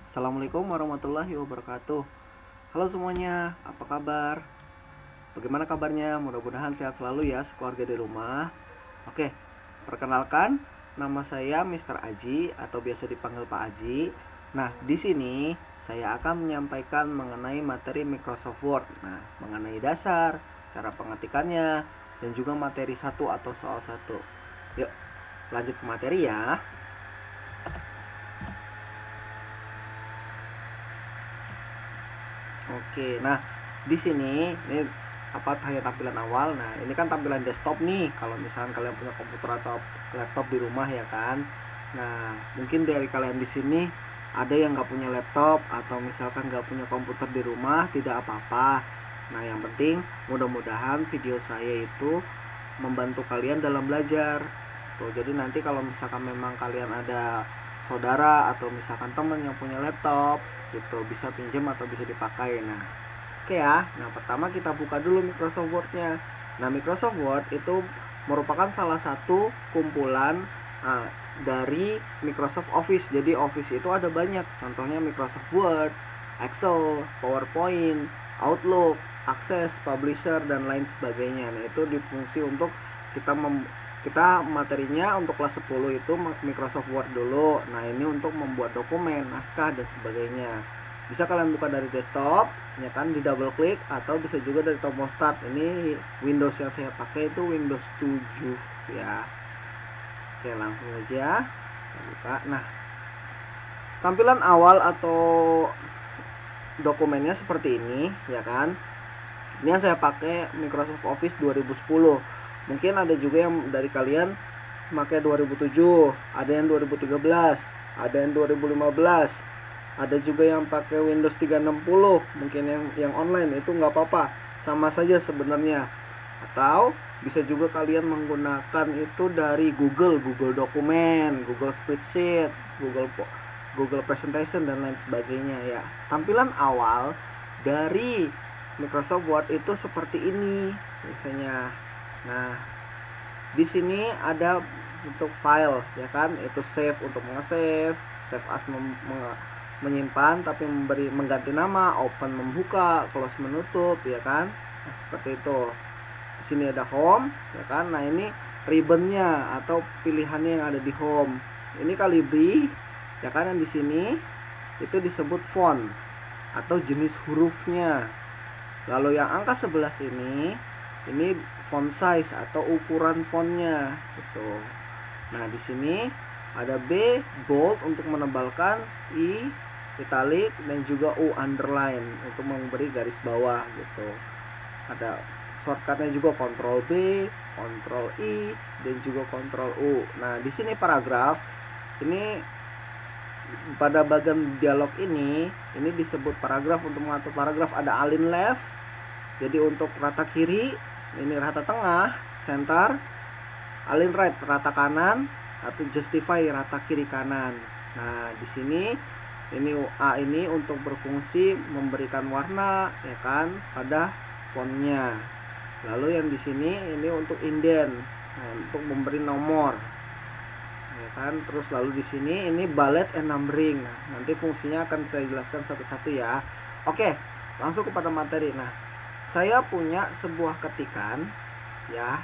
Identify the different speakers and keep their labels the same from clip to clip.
Speaker 1: Assalamualaikum warahmatullahi wabarakatuh. Halo semuanya, apa kabar? Bagaimana kabarnya? Mudah-mudahan sehat selalu ya sekeluarga di rumah. Oke, perkenalkan, nama saya Mr. Aji atau biasa dipanggil Pak Aji. Nah, di sini saya akan menyampaikan mengenai materi Microsoft Word. Nah, mengenai dasar, cara pengetikannya, dan juga materi satu atau soal satu. Yuk, lanjut ke materi ya. Oke, nah di sini ini hanya tampilan awal. Nah, ini kan tampilan desktop nih. Kalau misalkan kalian punya komputer atau laptop di rumah ya kan. Nah, mungkin dari kalian di sini ada yang nggak punya laptop atau misalkan nggak punya komputer di rumah, tidak apa-apa. Nah, yang penting mudah-mudahan video saya itu membantu kalian dalam belajar. Tuh, jadi nanti kalau misalkan memang kalian ada saudara atau misalkan teman yang punya laptop gitu bisa pinjam atau bisa dipakai. Nah, oke ya. Nah, pertama kita buka dulu Microsoft Word-nya. Nah, Microsoft Word itu merupakan salah satu kumpulan dari Microsoft Office. Jadi Office itu ada banyak. Contohnya Microsoft Word, Excel, PowerPoint, Outlook, Access, Publisher dan lain sebagainya. Nah, itu difungsi untuk kita materinya untuk kelas 10 itu Microsoft Word dulu. Nah, ini untuk membuat dokumen, naskah dan sebagainya. Bisa kalian buka dari desktop, ya kan, di double klik atau bisa juga dari tombol start. Ini Windows yang saya pakai itu Windows 7 ya. Oke, langsung aja kita buka. Nah, tampilan awal atau dokumennya seperti ini, ya kan. Ini yang saya pakai Microsoft Office 2010. Mungkin ada juga yang dari kalian pakai 2007, ada yang 2013, ada yang 2015, ada juga yang pakai Windows 360. Mungkin yang online itu nggak apa-apa, sama saja sebenarnya. Atau bisa juga kalian menggunakan itu dari Google Dokumen, Google Spreadsheet, Google Presentation dan lain sebagainya ya. Tampilan awal dari Microsoft Word itu seperti ini biasanya. Nah, di sini ada untuk file ya kan, itu save untuk nge-save, save as menyimpan tapi mengganti nama, open membuka, close menutup ya kan. Nah, seperti itu. Di sini ada home ya kan. Nah, ini ribbonnya atau pilihannya yang ada di home. Ini Calibri ya kan, yang di sini itu disebut font atau jenis hurufnya. Lalu yang angka 11 ini font size atau ukuran fontnya gitu. Nah, di sini ada B bold untuk menebalkan, I italic dan juga U underline untuk memberi garis bawah gitu. Ada shortcutnya juga Ctrl B, Ctrl I dan juga Ctrl U. Nah, di sini paragraf ini pada bagian dialog ini disebut paragraf. Untuk mengatur paragraf ada align left, jadi untuk rata kiri, ini rata tengah, center, align right, rata kanan, atau justify, rata kiri kanan. Nah, di sini ini A ini untuk berfungsi memberikan warna ya kan pada fontnya. Lalu yang di sini ini untuk indent, nah, untuk memberi nomor. Ya kan, terus lalu di sini ini bullet and numbering. Nah, nanti fungsinya akan saya jelaskan satu-satu ya. Oke, langsung kepada materi. Nah, saya punya sebuah ketikan ya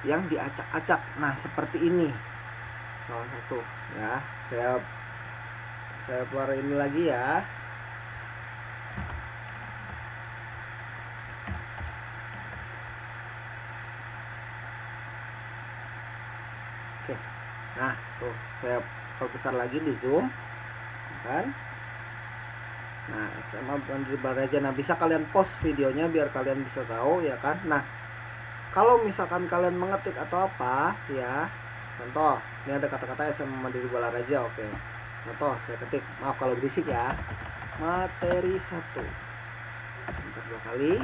Speaker 1: yang diacak-acak. Nah, seperti ini salah satu ya. Saya keluar ini lagi ya. Oke. Nah, tuh saya perbesar lagi di zoom kan. Nah, SMA Mandiri Balareja. Nah, bisa kalian pause videonya biar kalian bisa tahu ya kan. Nah, kalau misalkan kalian mengetik atau apa ya, contoh ini ada kata-kata SMA Mandiri Balareja. Oke, contoh saya ketik, maaf kalau berisik ya, materi 1 enter 2 kali,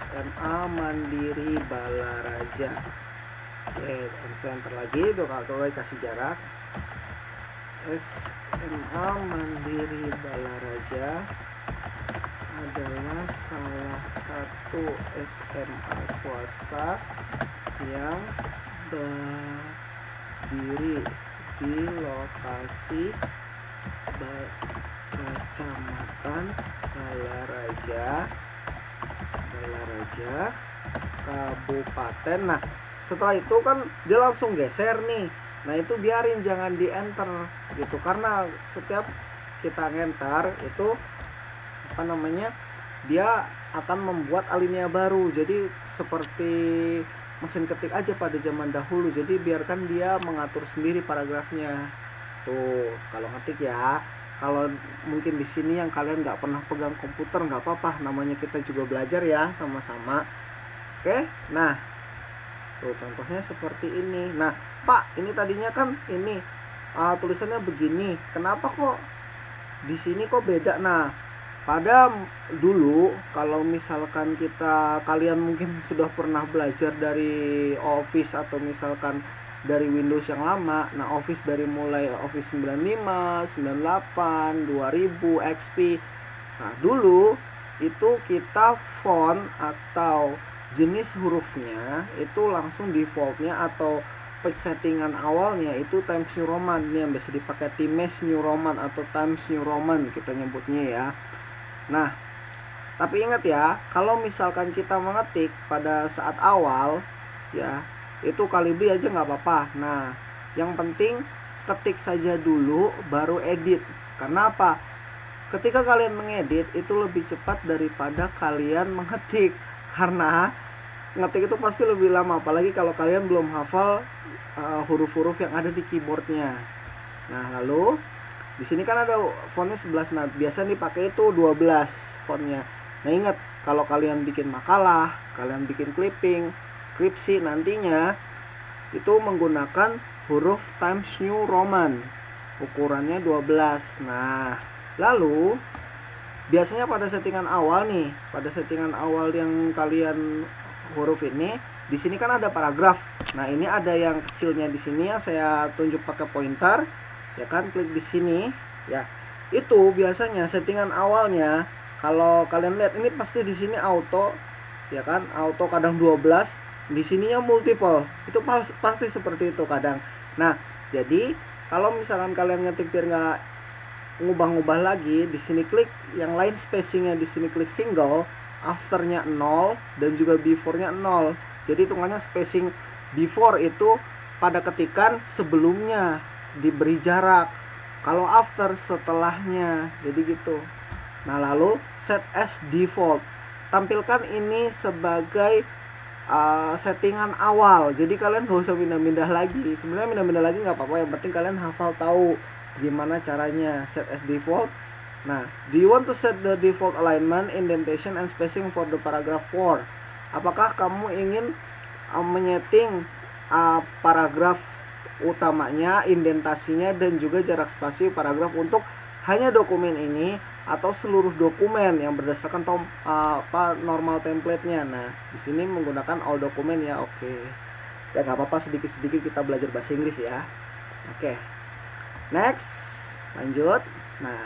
Speaker 1: SMA Mandiri Balaraja. Oke, saya enter lagi 2 kali, kasih jarak. SMA Mandiri Balaraja adalah salah satu SMA swasta yang berdiri di lokasi Kacamata Kecamatan Balaraja, Kabupaten. Nah, setelah itu kan dia langsung geser nih. Nah, itu biarin, jangan di enter gitu, karena setiap kita ngentar itu dia akan membuat alinea baru. Jadi seperti mesin ketik aja pada zaman dahulu. Jadi biarkan dia mengatur sendiri paragrafnya. Tuh, kalau ngetik ya. Kalau mungkin di sini yang kalian nggak pernah pegang komputer, nggak apa-apa, namanya kita juga belajar ya sama-sama. Oke, nah tuh contohnya seperti ini. Nah, Pak, ini tadinya kan ini tulisannya begini, kenapa kok di sini kok beda? Nah, pada dulu kalau misalkan kalian mungkin sudah pernah belajar dari Office atau misalkan dari Windows yang lama. Nah, Office dari mulai Office 95, 98, 2000, XP. Nah, dulu itu kita font atau jenis hurufnya itu langsung defaultnya atau settingan awalnya itu Times New Roman. Ini yang biasa dipakai Times New Roman atau Times New Roman kita nyebutnya ya. Nah, tapi ingat ya, kalau misalkan kita mengetik pada saat awal ya, itu Calibri aja nggak apa-apa. Nah, yang penting ketik saja dulu baru edit. Karena apa? Ketika kalian mengedit itu lebih cepat daripada kalian mengetik. Karena ngetik itu pasti lebih lama, apalagi kalau kalian belum hafal huruf-huruf yang ada di keyboardnya. Nah, lalu di sini kan ada fontnya 11. Nah, biasa dipakai itu 12 fontnya. Nah, ingat, kalau kalian bikin makalah, kalian bikin clipping, skripsi nantinya itu menggunakan huruf Times New Roman. Ukurannya 12. Nah, lalu biasanya pada settingan awal nih, pada settingan awal yang kalian huruf ini, di sini kan ada paragraf. Nah, ini ada yang kecilnya di sini ya, saya tunjuk pakai pointer. Ya kan, klik di sini ya. Itu biasanya settingan awalnya kalau kalian lihat ini pasti di sini auto ya kan, auto kadang 12, di sininya multiple. Itu pasti seperti itu kadang. Nah, jadi kalau misalkan kalian ngetik biar nggak ngubah-ngubah lagi, di sini klik yang lain spacingnya, di sini klik single, afternya 0 dan juga before-nya 0. Jadi hitungannya spacing before itu pada ketikan sebelumnya diberi jarak, kalau after setelahnya, jadi gitu. Nah, lalu set as default, tampilkan ini sebagai settingan awal. Jadi kalian gak usah pindah-pindah lagi. Sebenarnya pindah-pindah lagi nggak apa-apa, yang penting kalian hafal tahu gimana caranya set as default. Nah, do you want to set the default alignment, indentation, and spacing for the paragraph 4? Apakah kamu ingin menyeting paragraf utamanya, indentasinya, dan juga jarak spasi paragraf untuk hanya dokumen ini atau seluruh dokumen yang berdasarkan normal template-nya. Nah, di sini menggunakan all dokumen ya. Oke. Ya nggak apa-apa, sedikit-sedikit kita belajar bahasa Inggris ya. Oke. Next, lanjut. Nah,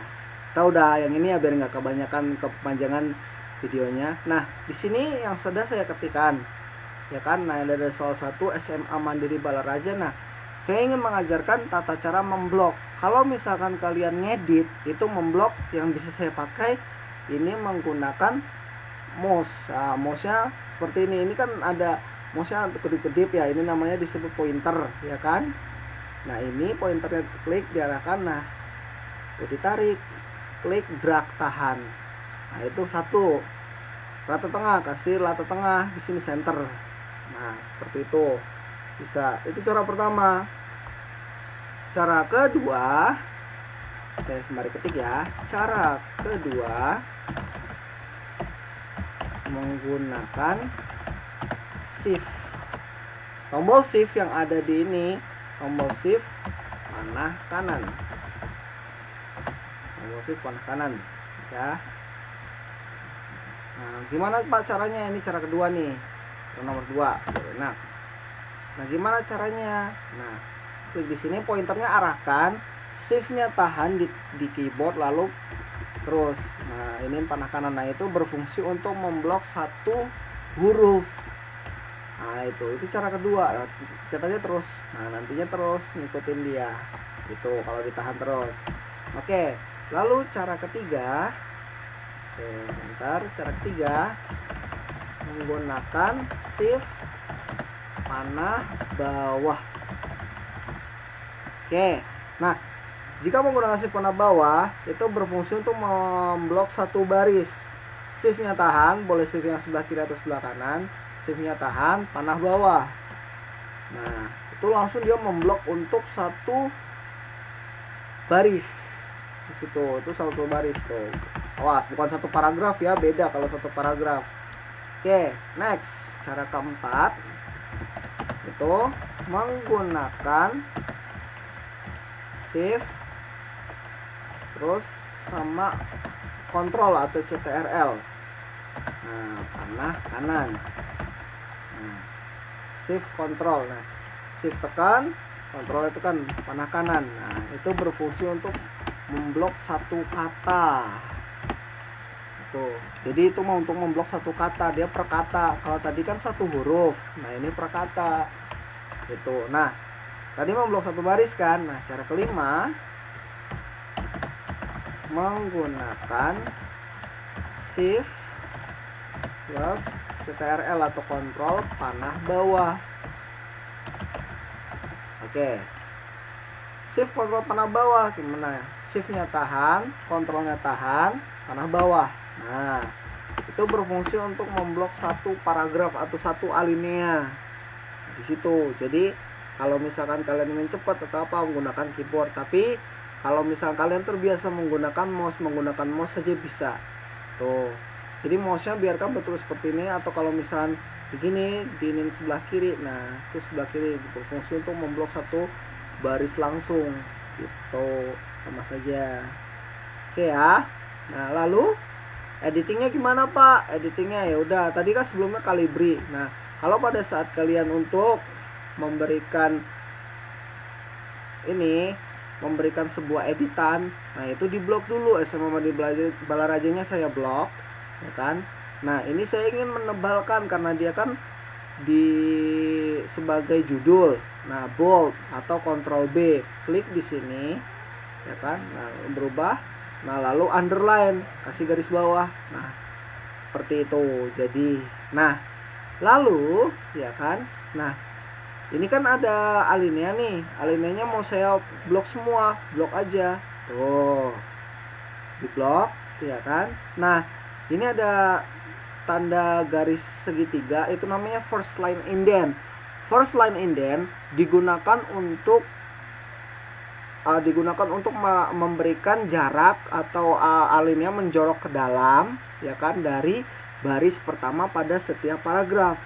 Speaker 1: kita udah yang ini ya biar nggak kepanjangan videonya. Nah, di sini yang sudah saya ketikkan ya kan. Nah, ada soal 1 SMA Mandiri Balaraja. Nah, saya ingin mengajarkan tata cara memblok. Kalau misalkan kalian ngedit, itu memblok yang bisa saya pakai ini menggunakan mouse. Nah, mouse-nya seperti ini. Ini kan ada mouse-nya kedip-kedip ya. Ini namanya disebut pointer ya kan. Nah, ini pointernya klik diarahkan. Nah, itu ditarik, klik drag tahan. Nah, itu satu. Rata tengah, kasih rata tengah di sini center. Nah, seperti itu. Bisa. Itu cara pertama. Cara kedua, saya sembari ketik ya. Cara kedua menggunakan shift. Tombol shift yang ada di ini, tombol shift panah kanan. Tombol shift panah kanan ya. Nah, gimana Pak caranya? Ini cara kedua nih. Cara nomor 2. Nah, gimana caranya? Nah, klik di sini, pointernya arahkan, shift-nya tahan di keyboard, lalu terus. Nah, ini panah kanan. Nah, itu berfungsi untuk memblok satu huruf. Nah, itu cara kedua. Nah, cat aja terus. Nah, nantinya terus ngikutin dia. Itu kalau ditahan terus. Oke, lalu cara ketiga, Oke, sebentar. Cara ketiga, menggunakan shift panah bawah. Oke, nah jika menggunakan shift panah bawah itu berfungsi untuk memblok satu baris. Shiftnya tahan, boleh shift yang sebelah kiri atau sebelah kanan. Shiftnya tahan, panah bawah. Nah, itu langsung dia memblok untuk satu baris. Di situ, itu satu baris tuh. Awas, bukan satu paragraf ya, beda kalau satu paragraf. Oke, next. Cara keempat itu menggunakan shift terus sama kontrol atau CTRL. Nah, panah kanan. Nah, shift kontrol. Nah, shift tekan, kontrol tekan, panah kanan. Nah, itu berfungsi untuk memblok satu kata. Tuh. Jadi itu mau untuk memblok satu kata, dia per kata. Kalau tadi kan satu huruf. Nah, ini per kata. Gitu. Nah, tadi memblok satu baris kan. Nah, cara kelima menggunakan shift plus CTRL atau kontrol panah bawah. Oke. Shift kontrol panah bawah gimana? Shiftnya tahan, kontrolnya tahan, panah bawah. Nah, itu berfungsi untuk memblok satu paragraf atau satu alinea di situ. Jadi kalau misalkan kalian ingin cepat atau apa menggunakan keyboard, tapi kalau misalkan kalian terbiasa menggunakan mouse saja bisa. Tuh. Jadi mouse-nya biarkan betul seperti ini, atau kalau misalkan begini diinin sebelah kiri. Nah, itu sebelah kiri berfungsi untuk memblok satu baris langsung. Gitu. Sama saja. Oke ya. Nah, lalu editingnya gimana Pak? Editingnya ya udah, tadi kan sebelumnya Calibri. Nah, kalau pada saat kalian untuk memberikan sebuah editan, nah itu di blok dulu. SMA Madi Balarajanya saya blok, ya kan? Nah, ini saya ingin menebalkan karena dia kan di sebagai judul. Nah, bold atau Ctrl B, klik di sini, ya kan? Nah, berubah. Nah, lalu underline, kasih garis bawah. Nah, seperti itu. Jadi, nah, lalu ya kan. Nah, ini kan ada alinea nih. Alineanya mau saya blok semua, blok aja. Tuh. Di blok, ya kan? Nah, ini ada tanda garis segitiga, itu namanya first line indent. First line indent digunakan untuk memberikan jarak atau alinea menjorok ke dalam, ya kan, dari baris pertama pada setiap paragraf.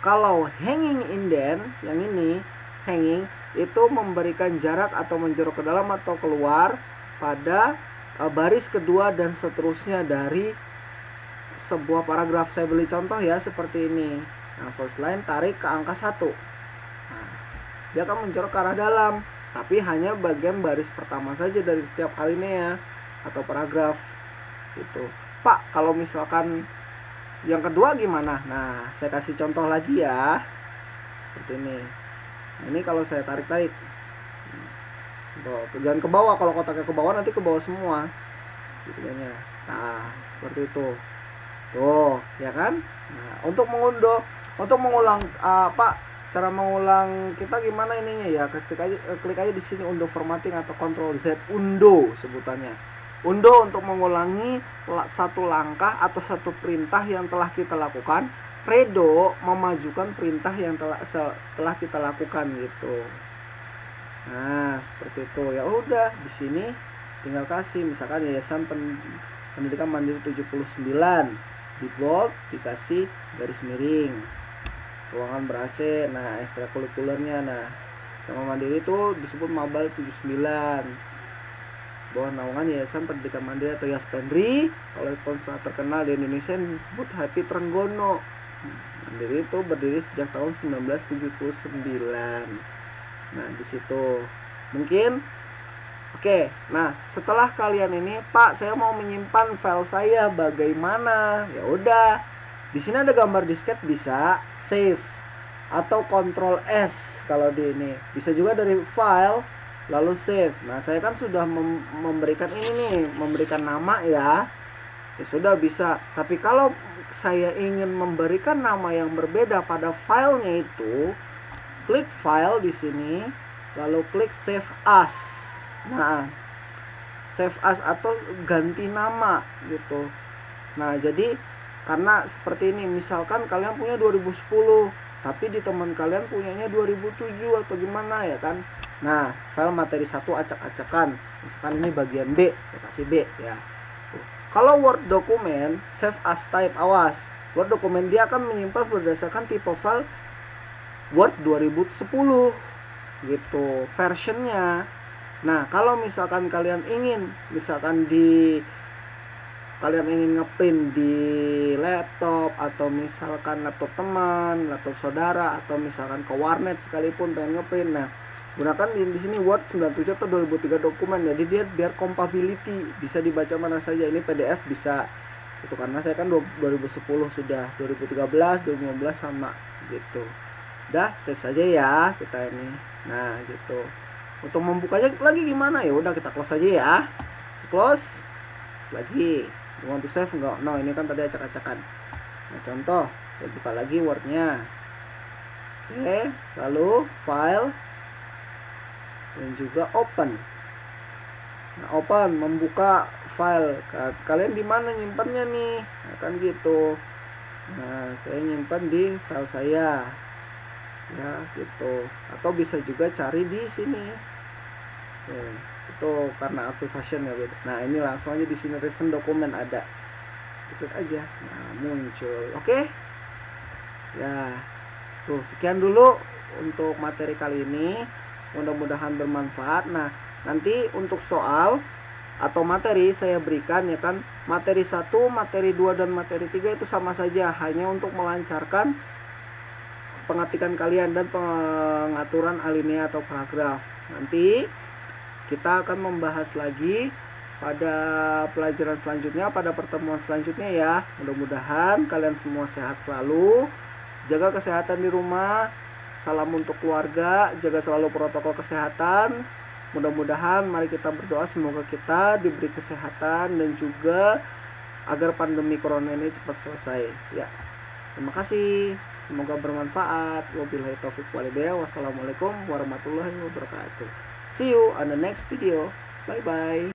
Speaker 1: Kalau hanging indent, yang ini hanging, itu memberikan jarak atau menjorok ke dalam atau keluar pada baris kedua dan seterusnya dari sebuah paragraf. Saya beri contoh ya seperti ini. Nah, first line tarik ke angka 1. Nah, dia akan menjorok ke arah dalam, tapi hanya bagian baris pertama saja dari setiap alinea atau paragraf. Gitu. Pak, kalau misalkan yang kedua gimana? Nah, saya kasih contoh lagi ya. Seperti ini. Nah, ini kalau saya tarik-tarik. Jangan ke bawah, kalau kotaknya ke bawah nanti ke bawah semua. Gitu ya. Nah, seperti itu. Tuh, ya kan? Nah, untuk mengulang cara mengulang kita gimana ininya ya? Klik aja di sini undo formatting atau Ctrl Z, undo sebutannya. Undo untuk mengulangi satu langkah atau satu perintah yang telah kita lakukan. Redo memajukan perintah yang telah kita lakukan gitu. Nah, seperti itu. Ya udah, di sini tinggal kasih misalkan Yayasan Pendidikan Mandiri 79. Di bold dikasih garis miring. Ruangan ber-AC. Nah, ekstrakurikulernya, nah, sama Mandiri itu disebut Mabal 79. Bawah naungan Yayasan Pendidikan Mandiri atau Yaspendri. Oleh pengusaha terkenal di Indonesia yang disebut Happy Trenggono. Mandiri itu berdiri sejak tahun 1979. Nah, di situ mungkin oke. Nah, setelah kalian ini, Pak, saya mau menyimpan file saya bagaimana? Ya udah. Di sini ada gambar disket, bisa save atau Ctrl S kalau di ini. Bisa juga dari file lalu save. Nah, saya kan sudah memberikan ini nih, memberikan nama ya. ya sudah bisa. Tapi kalau saya ingin memberikan nama yang berbeda pada filenya itu, klik file di sini, lalu klik save as. Nah, save as atau ganti nama gitu. Nah, jadi karena seperti ini, misalkan kalian punya 2010 tapi di teman kalian punyanya 2007 atau gimana ya kan. Nah, file materi 1 acak-acakan. Misalkan ini bagian B, saya kasih B ya. Kalau Word dokumen save as type, awas. Word dokumen dia akan menyimpan berdasarkan tipe file Word 2010 gitu versionnya. Nah, kalau misalkan kalian ingin kalian ingin ngeprint di laptop, atau misalkan laptop teman, laptop saudara, atau misalkan ke warnet sekalipun pengen ngeprint, nah gunakan di sini Word 97 atau 2003 dokumen. Jadi dia biar compatibility, bisa dibaca mana saja. Ini PDF bisa itu karena saya kan 2010 sudah, 2013 2015 sama gitu. Udah, save saja ya kita ini. Nah gitu. Untuk membukanya lagi gimana, ya udah kita close aja ya. Close lagi. You want to save enggak? No, ini kan tadi acak-acakan. Nah, contoh saya buka lagi Wordnya. Oke, lalu file dan juga open. Nah, open membuka file. Kalian di mana nyimpannya nih? Nah, kan gitu. Nah, saya nyimpan di file saya. Ya, gitu. Atau bisa juga cari di sini. Oke, itu karena application ya beda. Nah, ini langsung aja di sini recent dokumen ada. Klik aja. Nah, muncul. Oke. Ya. Tuh, sekian dulu untuk materi kali ini. Mudah-mudahan bermanfaat. Nah, nanti untuk soal atau materi saya berikan ya kan, materi 1, materi 2 dan materi 3 itu sama saja, hanya untuk melancarkan pengetikan kalian dan pengaturan alinea atau paragraf. Nanti kita akan membahas lagi pada pelajaran selanjutnya, pada pertemuan selanjutnya ya. Mudah-mudahan kalian semua sehat selalu, jaga kesehatan di rumah, salam untuk keluarga, jaga selalu protokol kesehatan. Mudah-mudahan mari kita berdoa semoga kita diberi kesehatan dan juga agar pandemi corona ini cepat selesai ya. Terima kasih, semoga bermanfaat. Wabillahi taufiq walhidayah. Wassalamualaikum warahmatullahi wabarakatuh. See you on the next video. Bye bye.